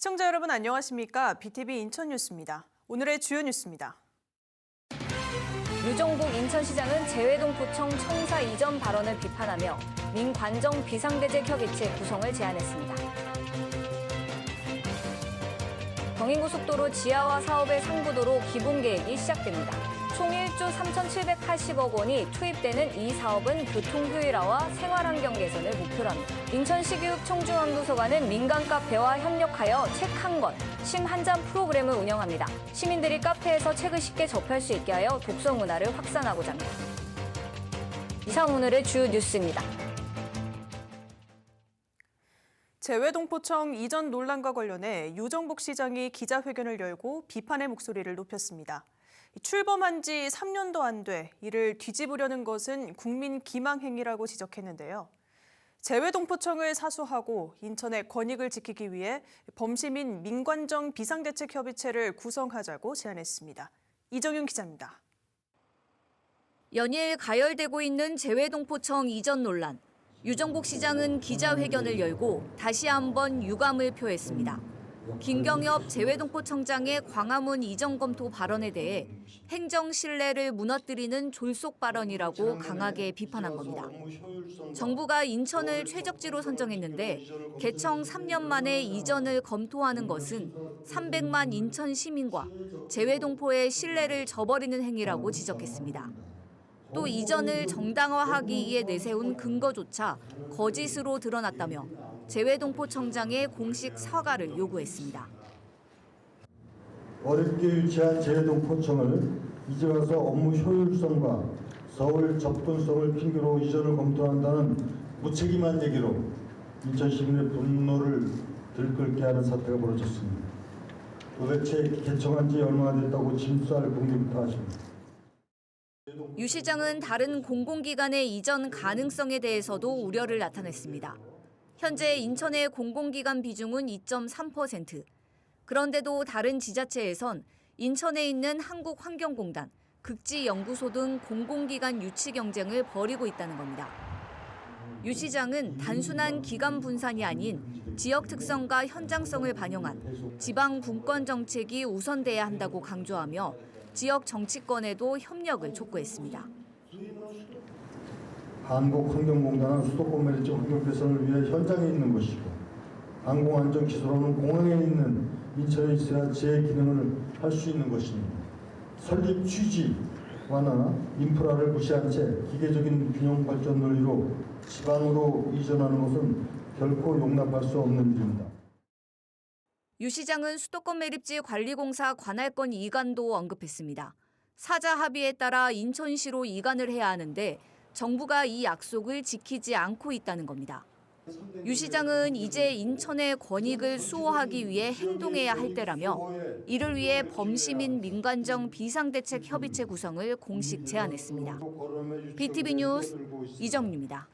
시청자 여러분 안녕하십니까? BTV 인천 뉴스입니다. 오늘의 주요 뉴스입니다. 유정복 인천시장은 재외동포청 청사 이전 발언을 비판하며 민관정 비상대책 협의체 구성을 제안했습니다. 경인고속도로 지하화 사업의 상부도로 기본계획이 시작됩니다. 총 1조 3,780억 원이 투입되는 이 사업은 교통효율화와 생활환경 개선을 목표로 합니다. 인천시교육 청중암도서관은 민간 카페와 협력하여 책 한 권, 심 한 잔 프로그램을 운영합니다. 시민들이 카페에서 책을 쉽게 접할 수 있게 하여 독서 문화를 확산하고자 합니다. 이상 오늘의 주요 뉴스입니다. 재외동포청 이전 논란과 관련해 유정복 시장이 기자회견을 열고 비판의 목소리를 높였습니다. 출범한 지 3년도 안 돼 이를 뒤집으려는 것은 국민 기망 행위라고 지적했는데요. 재외동포청을 사수하고 인천의 권익을 지키기 위해 범시민 민관정 비상대책협의체를 구성하자고 제안했습니다. 이정윤 기자입니다. 연일 가열되고 있는 재외동포청 이전 논란. 유정복 시장은 기자회견을 열고 다시 한번 유감을 표했습니다. 김경엽 재외동포청장의 광화문 이전 검토 발언에 대해 행정 신뢰를 무너뜨리는 졸속 발언이라고 강하게 비판한 겁니다. 정부가 인천을 최적지로 선정했는데 개청 3년 만에 이전을 검토하는 것은 300만 인천 시민과 재외동포의 신뢰를 저버리는 행위라고 지적했습니다. 또 이전을 정당화하기 위해 내세운 근거조차 거짓으로 드러났다며 재외동포청장의 공식 사과를 요구했습니다. 어렵게 유치한 재외동포청을 이제 와서 업무 효율성과 서울 접근성을 핑계로 이전을 검토한다는 무책임한 얘기로 인천 시민의 분노를 들끓게 하는 사태가 벌어졌습니다. 도대체 개청한 지 얼마나 됐다고 짐쌀 공개부터 하십니다. 유 시장은 다른 공공기관의 이전 가능성에 대해서도 우려를 나타냈습니다. 현재 인천의 공공기관 비중은 2.3%. 그런데도 다른 지자체에선 인천에 있는 한국환경공단, 극지연구소 등 공공기관 유치 경쟁을 벌이고 있다는 겁니다. 유 시장은 단순한 기관 분산이 아닌 지역 특성과 현장성을 반영한 지방 분권 정책이 우선돼야 한다고 강조하며 지역 정치권에도 협력을 촉구했습니다. 한국환경공단은 수도권 매립지 환경 개선을 위해 현장에 있는 것이고 항공안전기술원은 공항에 있는 인천에 있어야 제 기능을 할 수 있는 것입니다. 설립 취지와나 인프라를 무시한 채 기계적인 균형 발전 논리로 지방으로 이전하는 것은 결코 용납할 수 없는 일입니다. 유 시장은 수도권 매립지 관리공사 관할권 이관도 언급했습니다. 사자 합의에 따라 인천시로 이관을 해야 하는데 정부가 이 약속을 지키지 않고 있다는 겁니다. 유 시장은 이제 인천의 권익을 수호하기 위해 행동해야 할 때라며 이를 위해 범시민 민관정 비상대책 협의체 구성을 공식 제안했습니다. BTV 뉴스 이정윤입니다.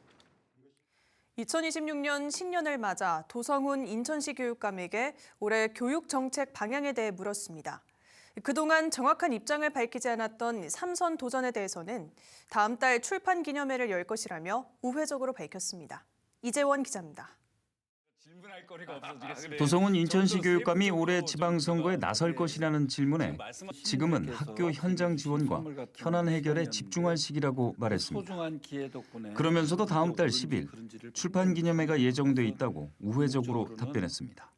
2026년 신년을 맞아 도성훈 인천시 교육감에게 올해 교육 정책 방향에 대해 물었습니다. 그동안 정확한 입장을 밝히지 않았던 3선 도전에 대해서는 다음 달 출판 기념회를 열 것이라며 우회적으로 밝혔습니다. 이재원 기자입니다. 도성훈 인천시 교육감이 올해 지방선거에 나설 것이라는 질문에 지금은 학교 현장 지원과 현안 해결에 집중할 시기라고 말했습니다. 그러면서도 다음 달 10일 출판 기념회가 예정돼 있다고 우회적으로 답변했습니다.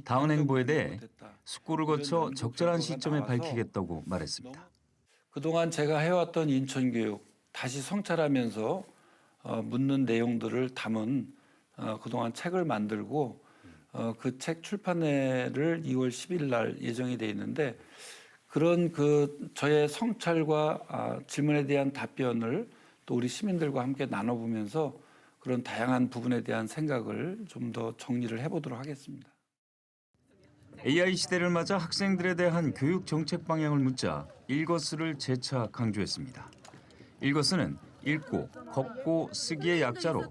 다음 행보에 대해 숙고를 거쳐 적절한 시점에 밝히겠다고 말했습니다. 그동안 제가 해왔던 인천교육 다시 성찰하면서 묻는 내용들을 담은 그동안 책을 만들고 그 책 출판회를 2월 10일 날 예정이 돼 있는데 그런 저의 성찰과 질문에 대한 답변을 또 우리 시민들과 함께 나눠보면서 그런 다양한 부분에 대한 생각을 좀 더 정리를 해보도록 하겠습니다. AI 시대를 맞아 학생들에 대한 교육 정책 방향을 묻자 일거스를 재차 강조했습니다. 일거스는 읽고, 걷고, 쓰기의 약자로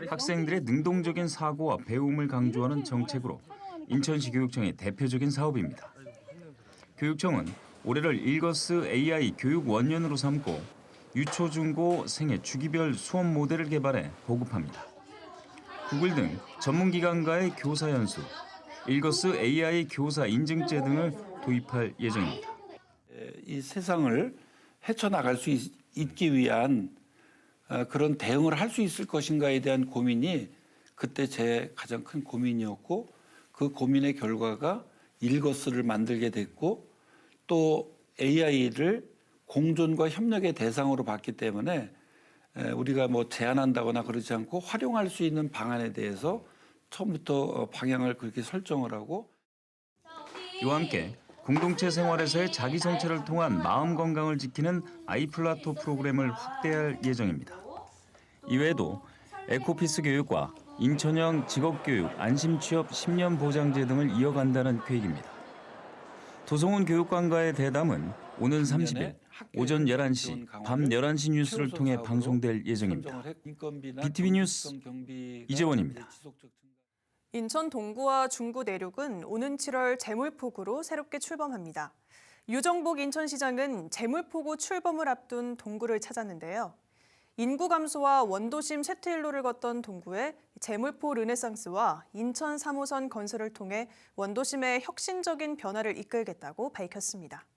학생들의 능동적인 사고와 배움을 강조하는 정책으로 인천시 교육청의 대표적인 사업입니다. 교육청은 올해를 일거스 AI 교육 원년으로 삼고 유초, 중고, 생애 주기별 수업 모델을 개발해 보급합니다. 구글 등 전문기관과의 교사 연수, 일거스 AI 교사 인증제 등을 도입할 예정입니다. 이 세상을 헤쳐나갈 수 있기 위한 그런 대응을 할 수 있을 것인가에 대한 고민이 그때 제 가장 큰 고민이었고, 그 고민의 결과가 일거스를 만들게 됐고, 또 AI를 공존과 협력의 대상으로 봤기 때문에 우리가 뭐 제한한다거나 그러지 않고 활용할 수 있는 방안에 대해서 처음부터 방향을 그렇게 설정을 하고, 이와 함께 공동체 생활에서의 자기 성찰을 통한 마음 건강을 지키는 아이플라토 프로그램을 확대할 예정입니다. 이외에도 에코피스 교육과 인천형 직업교육 안심취업 10년 보장제 등을 이어간다는 계획입니다. 도성훈 교육관과의 대담은 오는 30일 오전 11시, 밤 11시 뉴스를 통해 방송될 예정입니다. BTV 뉴스 이재원입니다. 인천 동구와 중구 내륙은 오는 7월 재물포구로 새롭게 출범합니다. 유정복 인천시장은 재물포구 출범을 앞둔 동구를 찾았는데요. 인구 감소와 원도심 쇠퇴일로를 걷던 동구에 재물포 르네상스와 인천 3호선 건설을 통해 원도심의 혁신적인 변화를 이끌겠다고 밝혔습니다.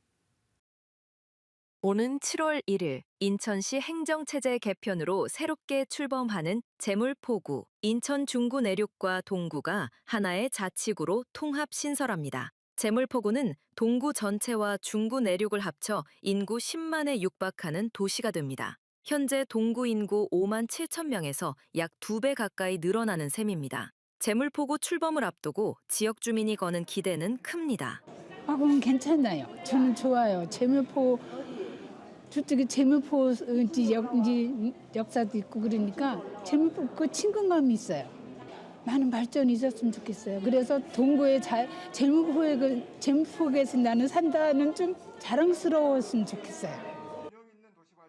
오는 7월 1일 인천시 행정체제 개편으로 새롭게 출범하는 재물포구, 인천 중구 내륙과 동구가 하나의 자치구로 통합 신설합니다. 재물포구는 동구 전체와 중구 내륙을 합쳐 인구 10만에 육박하는 도시가 됩니다. 현재 동구 인구 5만 7천 명에서 약 2배 가까이 늘어나는 셈입니다. 재물포구 출범을 앞두고 지역 주민이 거는 기대는 큽니다. 그럼 괜찮아요. 저는 좋아요. 재물포 저쪽에 재물포 역사도 있고 그러니까 재물포 그 친근감이 있어요. 많은 발전이 있었으면 좋겠어요. 그래서 동구에 재물포구에서 나는 산다는 좀 자랑스러웠으면 좋겠어요.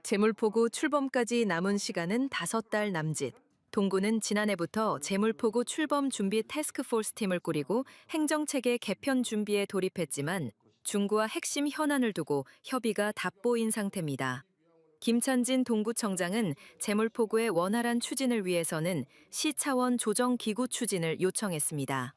재물포구 출범까지 남은 시간은 5달 남짓. 동구는 지난해부터 재물포구 출범 준비 태스크포스 팀을 꾸리고 행정체계 개편 준비에 돌입했지만 중구와 핵심 현안을 두고 협의가 답보인 상태입니다. 김찬진 동구청장은 재물포구의 원활한 추진을 위해서는 시 차원 조정기구 추진을 요청했습니다.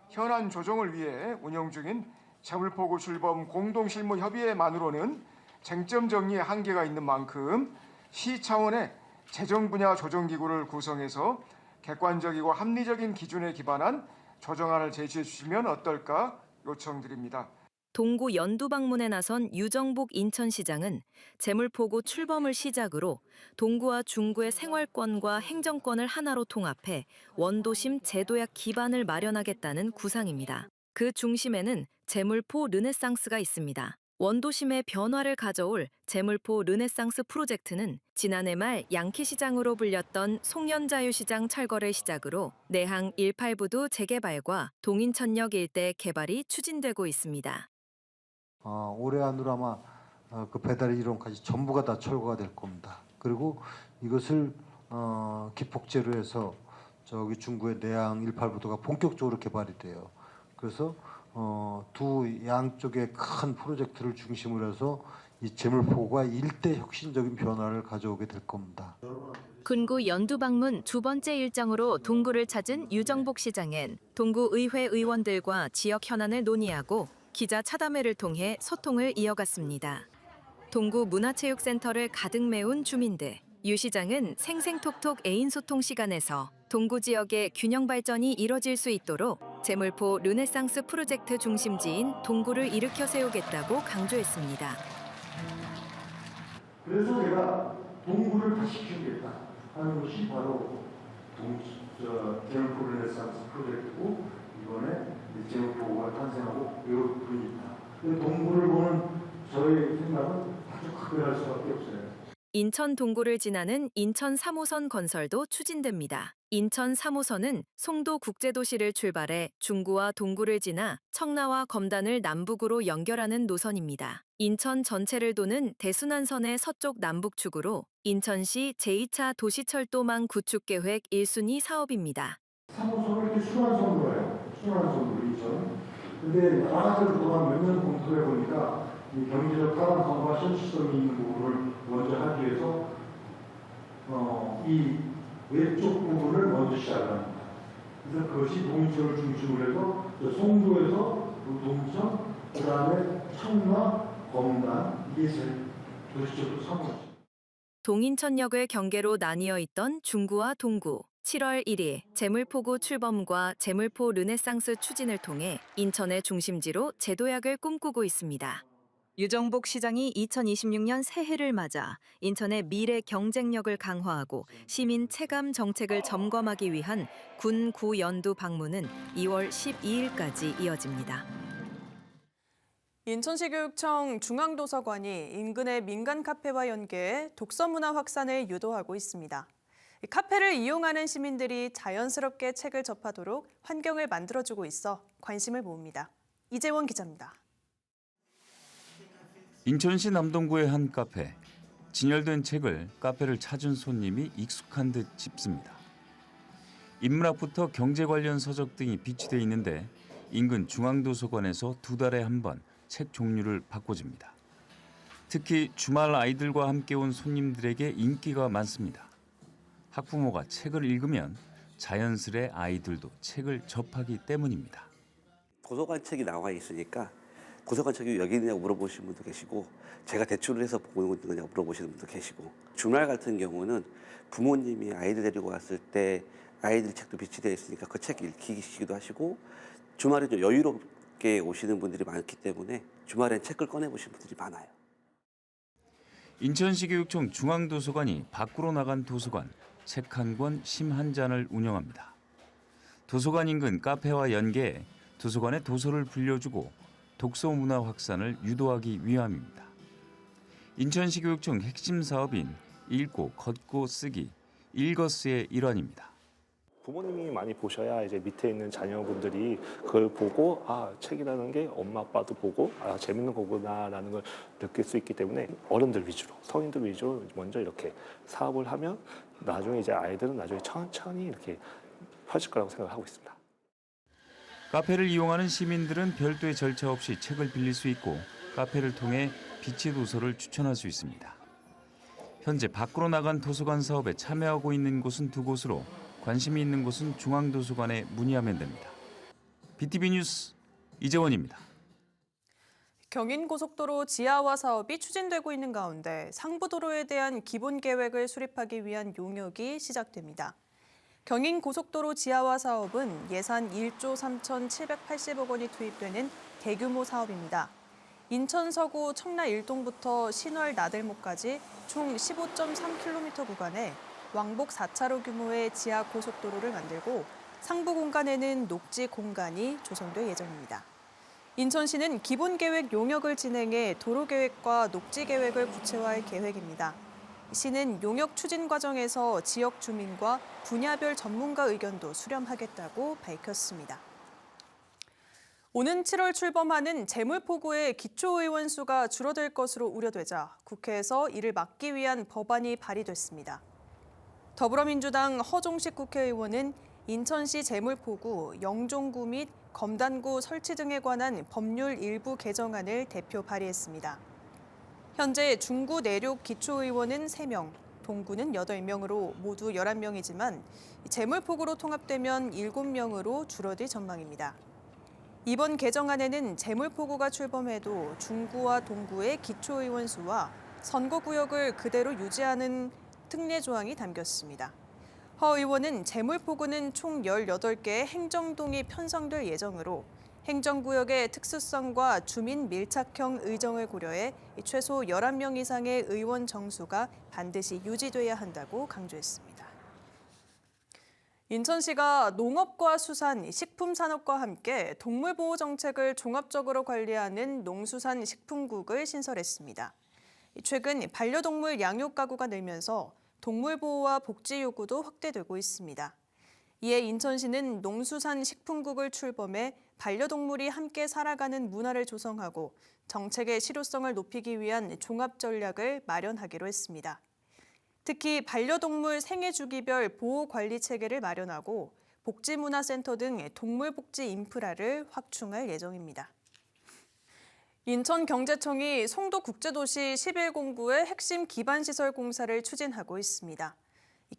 현안 조정을 위해 운영 중인 재물포구 출범 공동실무협의회만으로는 쟁점 정리에 한계가 있는 만큼 시 차원의 재정 분야 조정기구를 구성해서 객관적이고 합리적인 기준에 기반한 조정안을 제시해 주시면 어떨까 요청드립니다. 동구 연두 방문에 나선 유정복 인천시장은 재물포구 출범을 시작으로 동구와 중구의 생활권과 행정권을 하나로 통합해 원도심 제도약 기반을 마련하겠다는 구상입니다. 그 중심에는 재물포 르네상스가 있습니다. 원도심의 변화를 가져올 재물포 르네상스 프로젝트는 지난해 말 양키시장으로 불렸던 송년자유시장 철거를 시작으로 내항 18부두 재개발과 동인천역 일대 개발이 추진되고 있습니다. 올해 안으로 아마 그 배달 이론까지 전부가 다 철거가 될 겁니다. 그리고 이것을 기폭제로 해서 저기 중구의 내항 18부두가 본격적으로 개발이 돼요. 그래서 두 양쪽의 큰 프로젝트를 중심으로 해서 이 재물포구가 일대 혁신적인 변화를 가져오게 될 겁니다. 군구 연두 방문 두 번째 일정으로 동구를 찾은 유정복 시장은 동구 의회 의원들과 지역 현안을 논의하고 기자 차담회를 통해 소통을 이어갔습니다. 동구 문화체육센터를 가득 메운 주민들. 유 시장은 생생톡톡 애인 소통 시간에서 동구 지역의 균형 발전이 이뤄질 수 있도록 재물포 르네상스 프로젝트 중심지인 동구를 일으켜 세우겠다고 강조했습니다. 그래서 내가 동구를 다시 키우겠다 하는 것이 바로 재물포 르네상스 프로젝트고, 이번에 재물포구가 탄생하고 이런 분위기입니다. 동구를 보는 저의 생각은 아주 각별할 수밖에 없어요. 인천 동구를 지나는 인천 3호선 건설도 추진됩니다. 인천 3호선은 송도 국제도시를 출발해 중구와 동구를 지나 청라와 검단을 남북으로 연결하는 노선입니다. 인천 전체를 도는 대순환선의 서쪽 남북축으로 인천시 제2차 도시철도망 구축계획 1순위 사업입니다. 3호선을 이렇게 순환선으로 해요. 순환선으로 인천. 근데 여러 가지를 그동안 몇 년 검토해 보니까 이 경제적 타당성과 현실성이 있는 부분을 먼저 하기 위해서 이 왼쪽 부분을 먼저 시작합니다. 그래서 그것이 동인천을 중심으로 해서 송도에서 동천, 그다음에 창마, 검단 이게 제 도시적으로 삼았죠. 동인천역을 경계로 나뉘어 있던 중구와 동구. 7월 1일 제물포구 출범과 제물포 르네상스 추진을 통해 인천의 중심지로 재도약을 꿈꾸고 있습니다. 유정복 시장이 2026년 새해를 맞아 인천의 미래 경쟁력을 강화하고 시민 체감 정책을 점검하기 위한 군 구연도 방문은 2월 12일까지 이어집니다. 인천시 교육청 중앙도서관이 인근의 민간 카페와 연계해 독서 문화 확산을 유도하고 있습니다. 카페를 이용하는 시민들이 자연스럽게 책을 접하도록 환경을 만들어주고 있어 관심을 모읍니다. 이재원 기자입니다. 인천시 남동구의 한 카페. 진열된 책을 카페를 찾은 손님이 익숙한 듯 싶습니다. 인문학부터 경제 관련 서적 등이 비치돼 있는데 인근 중앙도서관에서 2달에 한 번 책 종류를 바꿔줍니다. 특히 주말 아이들과 함께 온 손님들에게 인기가 많습니다. 학부모가 책을 읽으면 자연스레 아이들도 책을 접하기 때문입니다. 도서관 책이 나와 있으니까 도서관 책이 여기 있느냐고 물어보시는 분도 계시고 제가 대출을 해서 보고 있느냐고 물어보시는 분도 계시고 주말 같은 경우는 부모님이 아이들 데리고 왔을 때 아이들 책도 비치되어 있으니까 그 책 읽히시기도 하시고 주말에 좀 여유롭게 오시는 분들이 많기 때문에 주말엔 책을 꺼내보시는 분들이 많아요. 인천시 교육청 중앙도서관이 밖으로 나간 도서관, 책 한 권, 심 한 잔을 운영합니다. 도서관 인근 카페와 연계해 도서관에 도서를 불려주고 독서 문화 확산을 유도하기 위함입니다. 인천시 교육청 핵심 사업인 읽고 걷고 쓰기, 읽어쓰의 일환입니다. 부모님이 많이 보셔야 이제 밑에 있는 자녀분들이 그걸 보고 아 책이라는 게 엄마 아빠도 보고 아 재밌는 거구나라는 걸 느낄 수 있기 때문에 어른들 위주로 성인들 위주로 먼저 이렇게 사업을 하면 나중에 이제 아이들은 나중에 천천히 이렇게 펴질 거라고 생각하고 있습니다. 카페를 이용하는 시민들은 별도의 절차 없이 책을 빌릴 수 있고 카페를 통해 비치 도서를 추천할 수 있습니다. 현재 밖으로 나간 도서관 사업에 참여하고 있는 곳은 2곳으로 관심이 있는 곳은 중앙도서관에 문의하면 됩니다. BTV 뉴스 이재원입니다. 경인고속도로 지하화 사업이 추진되고 있는 가운데 상부도로에 대한 기본 계획을 수립하기 위한 용역이 시작됩니다. 경인고속도로 지하화 사업은 예산 1조 3,780억 원이 투입되는 대규모 사업입니다. 인천 서구 청라 1동부터 신월 나들목까지 총 15.3km 구간에 왕복 4차로 규모의 지하 고속도로를 만들고 상부 공간에는 녹지 공간이 조성될 예정입니다. 인천시는 기본계획 용역을 진행해 도로계획과 녹지계획을 구체화할 계획입니다. 시는 용역 추진 과정에서 지역 주민과 분야별 전문가 의견도 수렴하겠다고 밝혔습니다. 오는 7월 출범하는 제물포구의 기초의원 수가 줄어들 것으로 우려되자 국회에서 이를 막기 위한 법안이 발의됐습니다. 더불어민주당 허종식 국회의원은 인천시 제물포구, 영종구 및 검단구 설치 등에 관한 법률 일부 개정안을 대표 발의했습니다. 현재 중구 내륙 기초의원은 3명, 동구는 8명으로 모두 11명이지만 제물포구로 통합되면 7명으로 줄어들 전망입니다. 이번 개정안에는 제물포구가 출범해도 중구와 동구의 기초의원 수와 선거구역을 그대로 유지하는 특례 조항이 담겼습니다. 허 의원은 제물포구는 총 18개의 행정동이 편성될 예정으로 행정구역의 특수성과 주민 밀착형 의정을 고려해 최소 11명 이상의 의원 정수가 반드시 유지돼야 한다고 강조했습니다. 인천시가 농업과 수산, 식품산업과 함께 동물보호 정책을 종합적으로 관리하는 농수산식품국을 신설했습니다. 최근 반려동물 양육 가구가 늘면서 동물 보호와 복지 요구도 확대되고 있습니다. 이에 인천시는 농수산식품국을 출범해 반려동물이 함께 살아가는 문화를 조성하고 정책의 실효성을 높이기 위한 종합 전략을 마련하기로 했습니다. 특히 반려동물 생애주기별 보호관리 체계를 마련하고 복지문화센터 등 동물복지 인프라를 확충할 예정입니다. 인천경제청이 송도국제도시 11공구의 핵심 기반시설 공사를 추진하고 있습니다.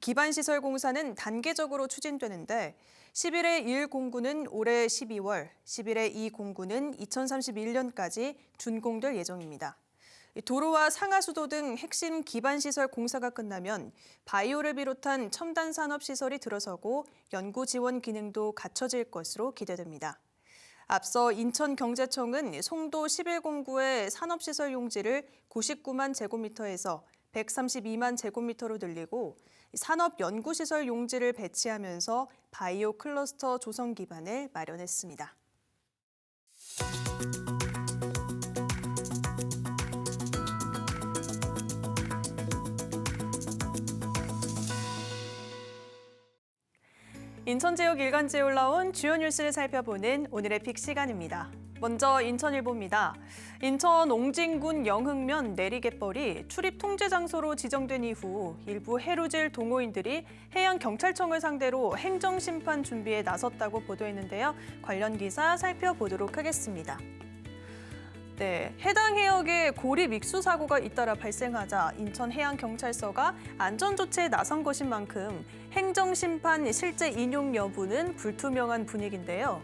기반시설 공사는 단계적으로 추진되는데 11회 1 공구는 올해 12월, 11회 2 공구는 2031년까지 준공될 예정입니다. 도로와 상하수도 등 핵심 기반시설 공사가 끝나면 바이오를 비롯한 첨단 산업시설이 들어서고 연구 지원 기능도 갖춰질 것으로 기대됩니다. 앞서 인천경제청은 송도 11공구의 산업시설 용지를 99만 제곱미터에서 132만 제곱미터로 늘리고 산업연구시설 용지를 배치하면서 바이오 클러스터 조성 기반을 마련했습니다. 인천 지역 일간지에 올라온 주요 뉴스를 살펴보는 오늘의 픽 시간입니다. 먼저 인천일보입니다. 인천 옹진군 영흥면 내리갯벌이 출입 통제 장소로 지정된 이후 일부 해루질 동호인들이 해양경찰청을 상대로 행정심판 준비에 나섰다고 보도했는데요. 관련 기사 살펴보도록 하겠습니다. 네, 해당 해역에 고리 믹수 사고가 잇따라 발생하자 인천해양경찰서가 안전조치에 나선 것인 만큼 행정심판 실제 인용 여부는 불투명한 분위기인데요.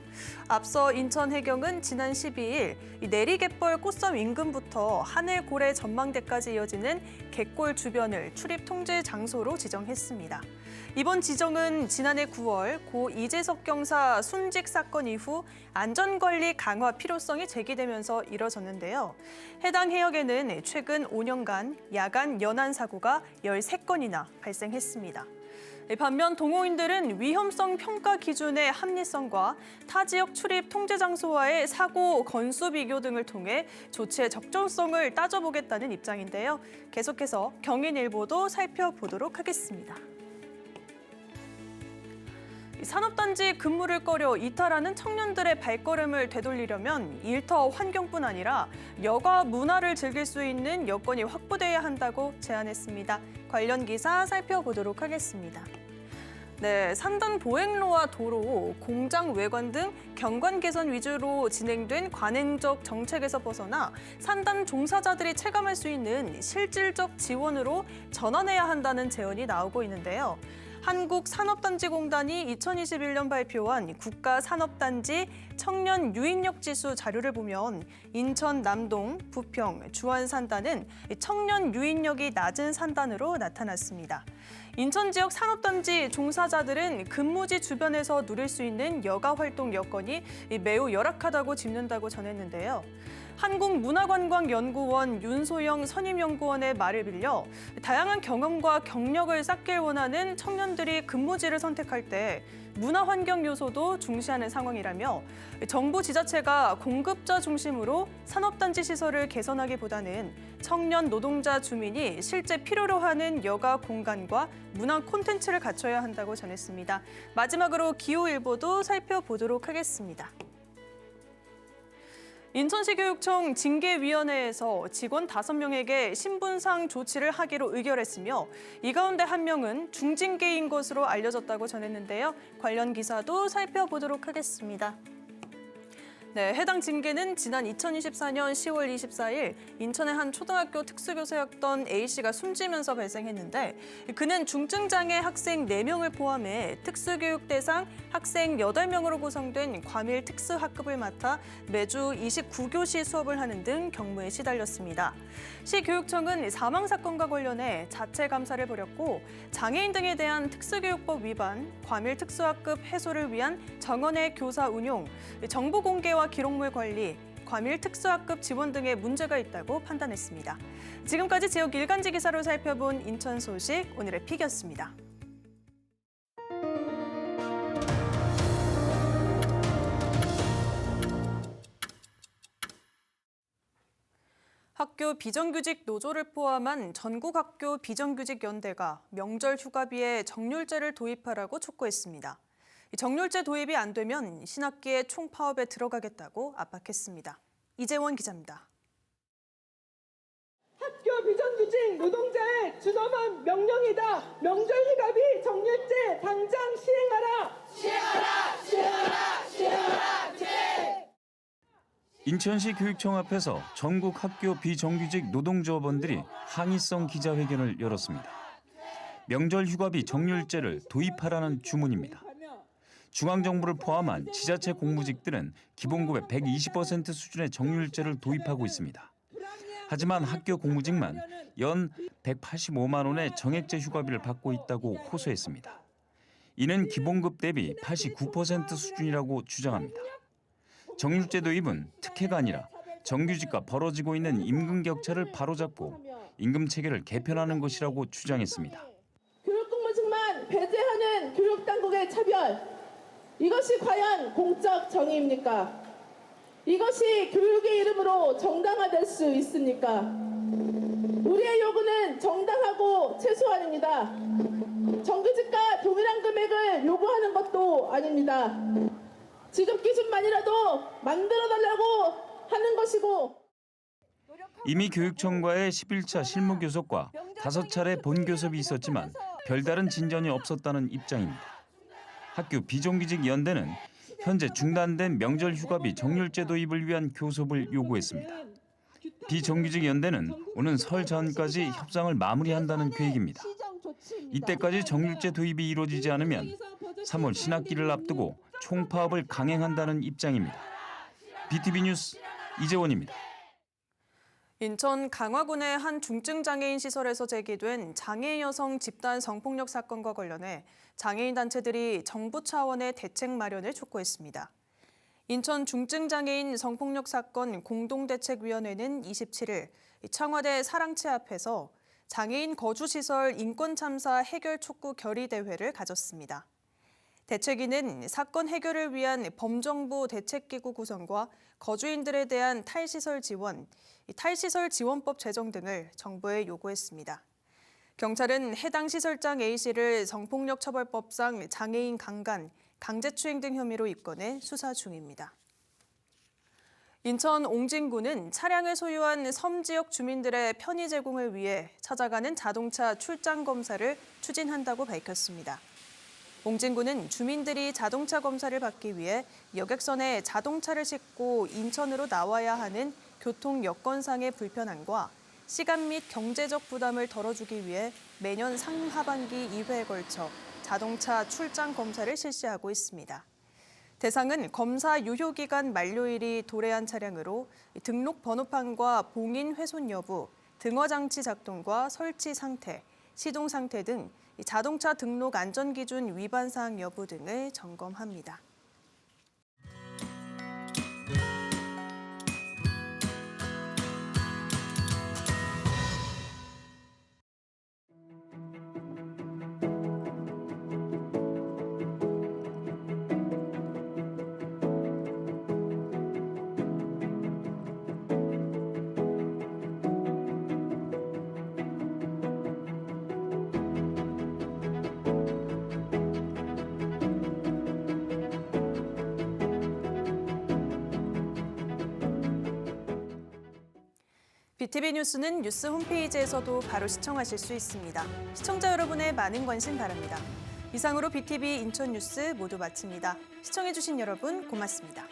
앞서 인천해경은 지난 12일 내리갯벌 꽃섬 인근부터 하늘고래 전망대까지 이어지는 갯골 주변을 출입 통제 장소로 지정했습니다. 이번 지정은 지난해 9월 고 이재석 경사 순직 사건 이후 안전관리 강화 필요성이 제기되면서 이뤄졌는데요. 해당 해역에는 최근 5년간 야간 연안 사고가 13건이나 발생했습니다. 반면 동호인들은 위험성 평가 기준의 합리성과 타 지역 출입 통제 장소와의 사고 건수 비교 등을 통해 조치의 적절성을 따져보겠다는 입장인데요. 계속해서 경인일보도 살펴보도록 하겠습니다. 산업단지 근무를 꺼려 이탈하는 청년들의 발걸음을 되돌리려면 일터 환경뿐 아니라 여가 문화를 즐길 수 있는 여건이 확보돼야 한다고 제안했습니다. 관련 기사 살펴보도록 하겠습니다. 네, 산단 보행로와 도로, 공장 외관 등 경관 개선 위주로 진행된 관행적 정책에서 벗어나 산단 종사자들이 체감할 수 있는 실질적 지원으로 전환해야 한다는 제언이 나오고 있는데요. 한국산업단지공단이 2021년 발표한 국가산업단지 청년 유인력 지수 자료를 보면 인천 남동, 부평, 주안 산단은 청년 유인력이 낮은 산단으로 나타났습니다. 인천 지역 산업단지 종사자들은 근무지 주변에서 누릴 수 있는 여가 활동 여건이 매우 열악하다고 짚는다고 전했는데요. 한국문화관광연구원 윤소영 선임연구원의 말을 빌려 다양한 경험과 경력을 쌓길 원하는 청년들이 근무지를 선택할 때 문화환경 요소도 중시하는 상황이라며 정부 지자체가 공급자 중심으로 산업단지 시설을 개선하기보다는 청년 노동자 주민이 실제 필요로 하는 여가 공간과 문화 콘텐츠를 갖춰야 한다고 전했습니다. 마지막으로 기후일보도 살펴보도록 하겠습니다. 인천시 교육청 징계위원회에서 직원 5명에게 신분상 조치를 하기로 의결했으며 이 가운데 1명은 중징계인 것으로 알려졌다고 전했는데요. 관련 기사도 살펴보도록 하겠습니다. 네, 해당 징계는 지난 2024년 10월 24일 인천의 한 초등학교 특수교사였던 A씨가 숨지면서 발생했는데 그는 중증장애 학생 4명을 포함해 특수교육 대상 학생 8명으로 구성된 과밀 특수학급을 맡아 매주 29교시 수업을 하는 등 경무에 시달렸습니다. 시교육청은 사망 사건과 관련해 자체 감사를 벌였고 장애인 등에 대한 특수교육법 위반, 과밀 특수학급 해소를 위한 정원의 교사 운용, 정보 공개와 기록물 관리, 과밀 특수학급 지원 등의 문제가 있다고 판단했습니다. 지금까지 지역 일간지 기사로 살펴본 인천 소식 오늘의 픽이었습니다. 학교 비정규직 노조를 포함한 전국 학교 비정규직 연대가 명절 휴가비에 정률제를 도입하라고 촉구했습니다. 정률제 도입이 안 되면 신학기에 총파업에 들어가겠다고 압박했습니다. 이재원 기자입니다. 학교 비정규직 노동자의 준엄한 명령이다. 명절 휴가비 정률제 당장 시행하라. 시행하라. 시행하라. 시행하라. 시행. 인천시 교육청 앞에서 전국 학교 비정규직 노동조합원들이 항의성 기자회견을 열었습니다. 명절 휴가비 정률제를 도입하라는 주문입니다. 중앙정부를 포함한 지자체 공무직들은 기본급의 120% 수준의 정률제를 도입하고 있습니다. 하지만 학교 공무직만 연 185만 원의 정액제 휴가비를 받고 있다고 호소했습니다. 이는 기본급 대비 89% 수준이라고 주장합니다. 정률제 도입은 특혜가 아니라 정규직과 벌어지고 있는 임금 격차를 바로잡고 임금 체계를 개편하는 것이라고 주장했습니다. 교육공무직만 배제하는 교육당국의 차별, 이것이 과연 공적 정의입니까? 이것이 교육의 이름으로 정당화될 수 있습니까? 우리의 요구는 정당하고 최소한입니다. 정규직과 동일한 금액을 요구하는 것도 아닙니다. 지급 기준만이라도 만들어달라고 하는 것이고, 이미 교육청과의 11차 실무교섭과 5차례 본교섭이 있었지만 별다른 진전이 없었다는 입장입니다. 학교 비정규직 연대는 현재 중단된 명절 휴가비 정률제 도입을 위한 교섭을 요구했습니다. 비정규직 연대는 오는 설 전까지 협상을 마무리한다는 계획입니다. 이때까지 정률제 도입이 이루어지지 않으면 3월 신학기를 앞두고 총파업을 강행한다는 입장입니다. BTV 뉴스 이재원입니다. 인천 강화군의 한 중증장애인 시설에서 제기된 장애인 여성 집단 성폭력 사건과 관련해 장애인 단체들이 정부 차원의 대책 마련을 촉구했습니다. 인천 중증장애인 성폭력 사건 공동대책위원회는 27일 청와대 사랑채 앞에서 장애인 거주시설 인권참사 해결 촉구 결의대회를 가졌습니다. 대책위는 사건 해결을 위한 범정부 대책기구 구성과 거주인들에 대한 탈시설 지원, 탈시설 지원법 제정 등을 정부에 요구했습니다. 경찰은 해당 시설장 A씨를 성폭력 처벌법상 장애인 강간, 강제추행 등 혐의로 입건해 수사 중입니다. 인천 옹진군은 차량을 소유한 섬 지역 주민들의 편의 제공을 위해 찾아가는 자동차 출장 검사를 추진한다고 밝혔습니다. 옹진군은 주민들이 자동차 검사를 받기 위해 여객선에 자동차를 싣고 인천으로 나와야 하는 교통 여건상의 불편함과 시간 및 경제적 부담을 덜어주기 위해 매년 상하반기 2회에 걸쳐 자동차 출장 검사를 실시하고 있습니다. 대상은 검사 유효기간 만료일이 도래한 차량으로 등록 번호판과 봉인 훼손 여부, 등허장치 작동과 설치 상태, 시동 상태 등 자동차 등록 안전기준 위반 사항 여부 등을 점검합니다. BTV 뉴스는 뉴스 홈페이지에서도 바로 시청하실 수 있습니다. 시청자 여러분의 많은 관심 바랍니다. 이상으로 BTV 인천 뉴스 모두 마칩니다. 시청해주신 여러분 고맙습니다.